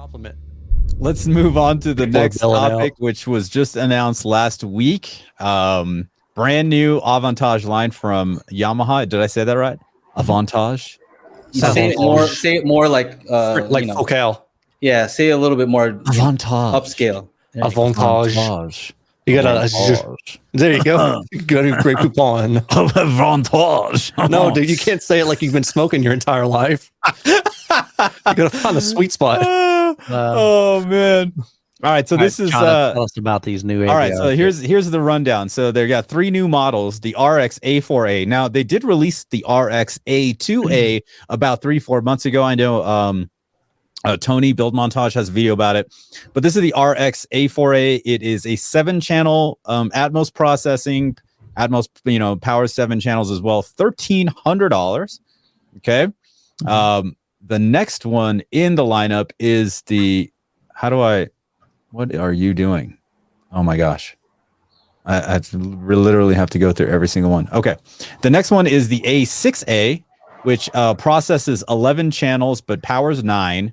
compliment. Let's move on to the next topic, which was just announced last week. Brand new Aventage line from Yamaha. Did I say that right? Aventage. Say it more like Focal. Yeah, say it a little bit more Aventage. Upscale. Aventage. You gotta. There you go. You got a great coupon. Aventage. No, dude, you can't say it like you've been smoking your entire life. You gotta find a sweet spot. Oh man. All right, so this is tell us about these new AVRs. All right, so here's the rundown. So they got 3 new models, the RX-A4A. Now they did release the RX-A2A about 3-4 months ago. I know Tony Build Montage has a video about it, but this is the RX-A4A. It is a 7-channel Atmos processing. Atmos, powers 7 channels as well. $1,300. Okay. The next one in the lineup is the. What are you doing? Oh my gosh. I literally have to go through every single one. Okay. The next one is the A6A, which processes 11 channels, but powers 9.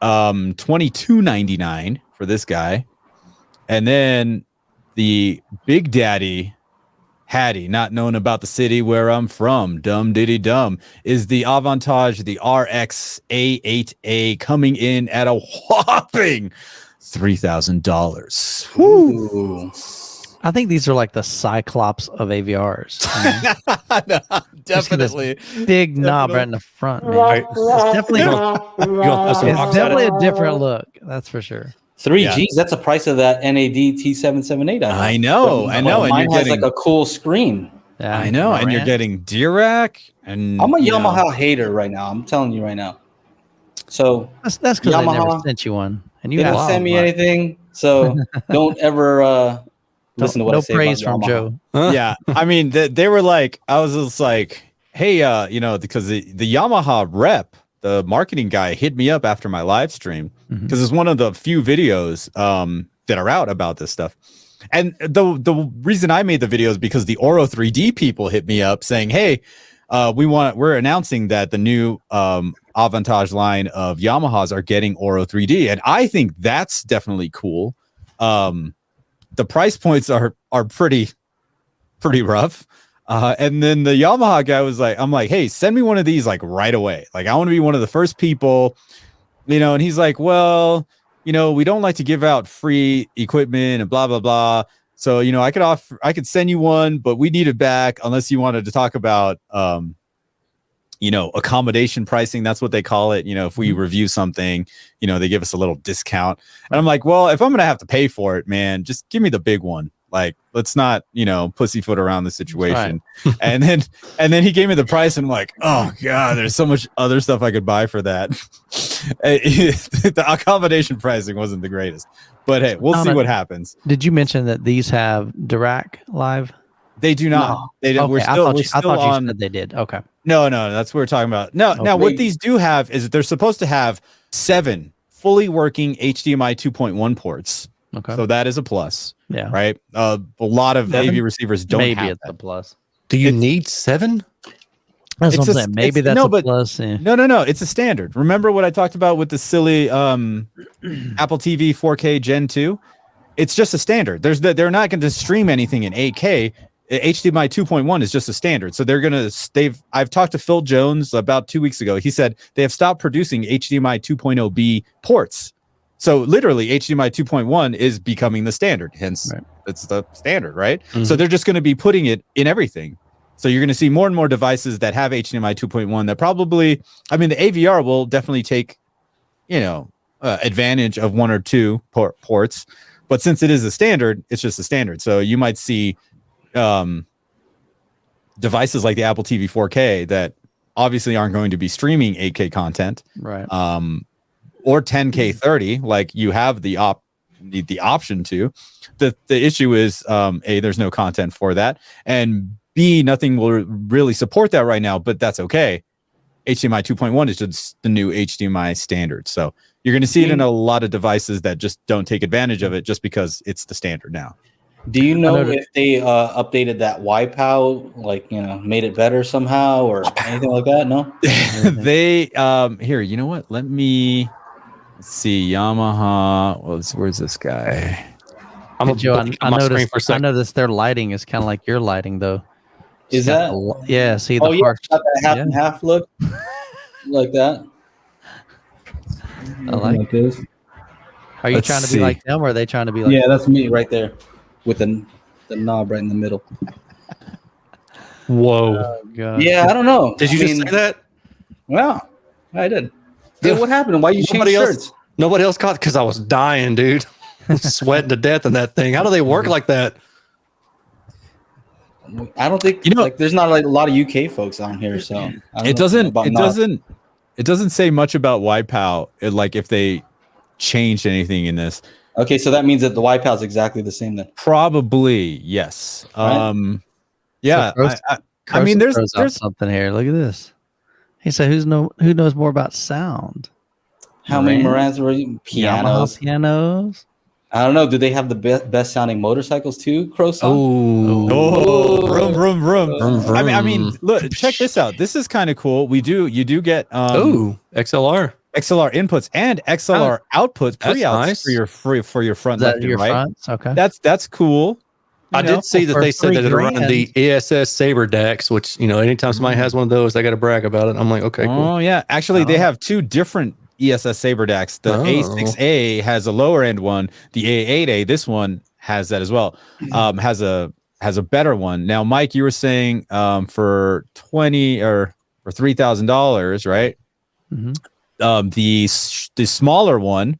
$22.99 for this guy. And then the Big Daddy Hattie, not known about the city where I'm from, dumb diddy dumb, is the Aventage, the RX-A8A, coming in at a whopping $3,000. Woo! I think these are like the Cyclops of AVRs. No, definitely. Big knob right in the front, man. It's definitely a different look. That's for sure. 3Gs, that's the price of that NAD T778. I know. And you're has like a cool screen. Yeah, I know. And you're getting Dirac. And I'm a Yamaha hater right now. I'm telling you right now. So that's because I never sent you one. And you didn't send me anything. So don't ever listen to what I say. No praise from Joe. Yeah. I mean, they were like, I was just like, hey, because the Yamaha rep, the marketing guy, hit me up after my live stream because it's one of the few videos that are out about this stuff. And the reason I made the video is because the Oro 3D people hit me up saying, hey, we're announcing that the new Aventage line of Yamahas are getting Oro 3D. And I think that's definitely cool. The price points are pretty rough. And then the Yamaha guy was like, I'm like, hey, send me one of these like right away. Like, I want to be one of the first people, and he's like, well, we don't like to give out free equipment and blah, blah, blah. So, I could send you one, but we need it back unless you wanted to talk about, accommodation pricing. That's what they call it. If we review something, they give us a little discount. And I'm like, well, if I'm going to have to pay for it, man, just give me the big one. Like, let's not, pussyfoot around the situation. Right. and then he gave me the price and I'm like, oh God, there's so much other stuff I could buy for that. The accommodation pricing wasn't the greatest, but hey, we'll see what happens. Did you mention that these have Dirac live? They do not. No. They do. Okay. I thought you said they did. Okay. No, that's what we're talking about. No, now what these do have is that they're supposed to have 7 fully working HDMI 2.1 ports. Okay. So that is a plus. Yeah. Right. A lot of AV receivers don't have Maybe it's that. a plus. Do you need 7? That's what I'm saying. Maybe that's a plus. Yeah. No. It's a standard. Remember what I talked about with the silly Apple TV 4K Gen 2? It's just a standard. They're not going to stream anything in 8K. HDMI 2.1 is just a standard. So I've talked to Phil Jones about 2 weeks ago. He said they have stopped producing HDMI 2.0B ports. So literally HDMI 2.1 is becoming the standard. Hence, it's the standard, right? Mm-hmm. So they're just going to be putting it in everything. So you're going to see more and more devices that have HDMI 2.1 that probably, the AVR will definitely take, advantage of 1 or 2 ports. But since it is a standard, it's just a standard. So you might see devices like the Apple TV 4K that obviously aren't going to be streaming 8K content. Right. Or 10K 30, like you have the option to. The issue is A, there's no content for that, and B, nothing will really support that right now, but that's okay. HDMI 2.1 is just the new HDMI standard. So you're going to see it in a lot of devices that just don't take advantage of it just because it's the standard now. Do you know if they updated that YPOW, like, made it better somehow or anything like that? No? They, here, you know what? Let me Let's see, Yamaha. Where's this guy? I'm Hey, gonna Joe, blink on my screen for a I second. noticed their lighting is kind of like your lighting, though. Is It's got that? yeah, see the Oh yeah, harsh. got that half Yeah, and half look, like that. I like. this. Are you Let's trying to see. be like them, or are they trying to be like? Yeah, that's me right there, with the knob right in the middle. Whoa! Oh, God. Yeah, I don't know. Did you just say that? Well, I did. Hey, what happened? Why you change Nobody else- shirts? Nobody else caught because I was dying, dude. Sweating to death in that thing. How do they work like that? I don't think like there's not like a lot of UK folks on here, so I don't It know doesn't. about It knobs. doesn't. It doesn't say much about YPow. Like if they changed anything in this. Okay, so that means that the wipeout is exactly the same then. Probably yes. Right. Yeah. So I mean, throws out there's something here. Look at this. He said, who knows more about sound? How many Marantz? Marantz were you? Pianos? Yamaha pianos. I don't know. Do they have the best sounding motorcycles too, Croson? Oh, vroom, vroom, vroom. Vroom, vroom. I mean, look, check this out. This is kind of cool. You do get XLR. XLR inputs and XLR outputs, that's pre-outs nice. for your front Is left that and your right. fronts? Okay. That's cool. I did see that for they said that it $3,000. run the ESS Saber decks, which, anytime somebody has one of those, they got to brag about it. I'm like, okay, cool. Oh yeah, actually they have two different ESS Saber decks. The A6A has a lower end one. The A8A, this one has that as well. Has a better one. Now, Mike, you were saying for $20 or for $3,000, right? Mm-hmm. The smaller one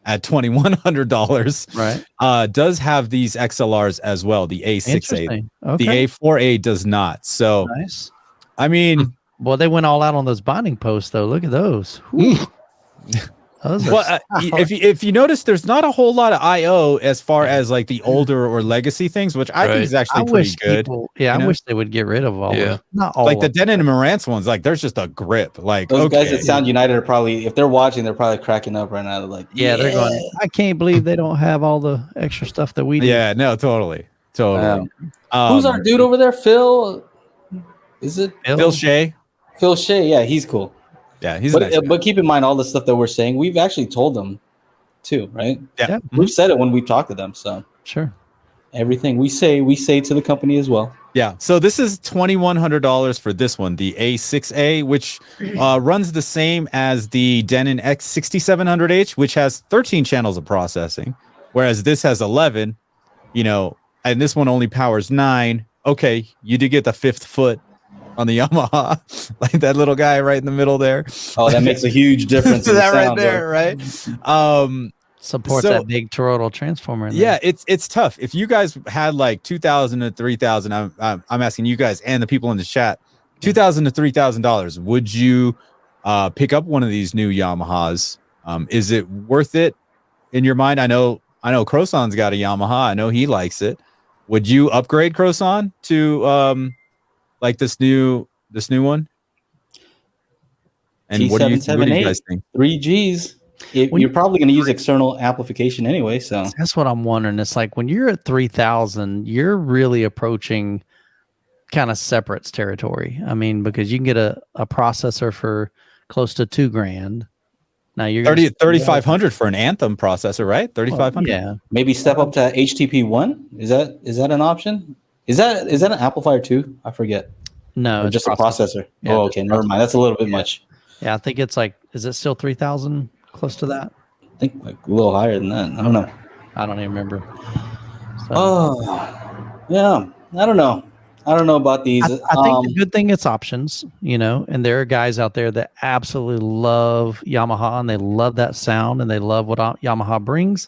at $2,100, Right. does have these XLRs as well. The A6A, Interesting. Okay. the A4A does not. So, Nice. I mean, Well, they went all out on those binding posts, though. Look at those. Those are well, if you notice, there's not a whole lot of I/O as far as like the older or legacy things, which I think is actually pretty good. I wish they would get rid of all. Yeah. Not all. Like the of them. Denon and Marantz ones, like there's just a grip. Like Those okay. guys at Sound United are probably, if they're watching, they're probably cracking up right now. They're like, Yeah, they're going. I can't believe they don't have all the extra stuff that we do. Yeah, no, totally. Who's our dude over there? Phil? Is it Phil Shea? Phil Shea? Yeah, he's cool. Yeah, he's a nice guy. But keep in mind all the stuff that we're saying. We've actually told them too, right? Yeah. We've said it when we talk to them. So Sure. everything we say to the company as well. Yeah. So this is $2,100 for this one, the A6A, which runs the same as the Denon X6700H, which has 13 channels of processing, whereas this has 11. And this one only powers 9. Okay, you did get the 5th foot on the Yamaha, like that little guy right in the middle there. Oh, that makes a huge difference. in the that sound, right there, right? Supports that big toroidal transformer. In Yeah, there. it's tough. If you guys had like 2,000 to 3,000, I'm asking you guys and the people in the chat, $2,000 to $3,000. Would you pick up one of these new Yamahas? Is it worth it in your mind? I know Croson's got a Yamaha. I know he likes it. Would you upgrade Croson to like this new one? And what do you guys think? 3Gs. You're probably going to use external amplification anyway. So that's what I'm wondering. It's like when you're at 3,000, you're really approaching kind of separates territory. I mean, because you can get a processor for close to $2,000. Now you're 3,500 for an Anthem processor, right? 3,500. Yeah. Maybe step up to HTP1. Is that an option? Is that an amplifier too? I forget. No, or just a processor. Yeah, oh, okay. Never mind. That's a little bit much. Yeah, I think it's like, is it still 3,000? Close to that? I think like a little higher than that. I don't know. I don't even remember. So, Oh, yeah. I don't know. I don't know about these. I think the good thing it's options, and there are guys out there that absolutely love Yamaha and they love that sound and they love what Yamaha brings.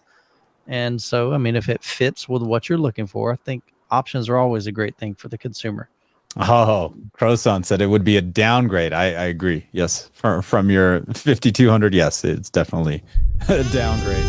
And so, I mean, if it fits with what you're looking for, I think options are always a great thing for the consumer. Oh, Croson said it would be a downgrade. I agree. Yes. From your 5,200. Yes, it's definitely a downgrade.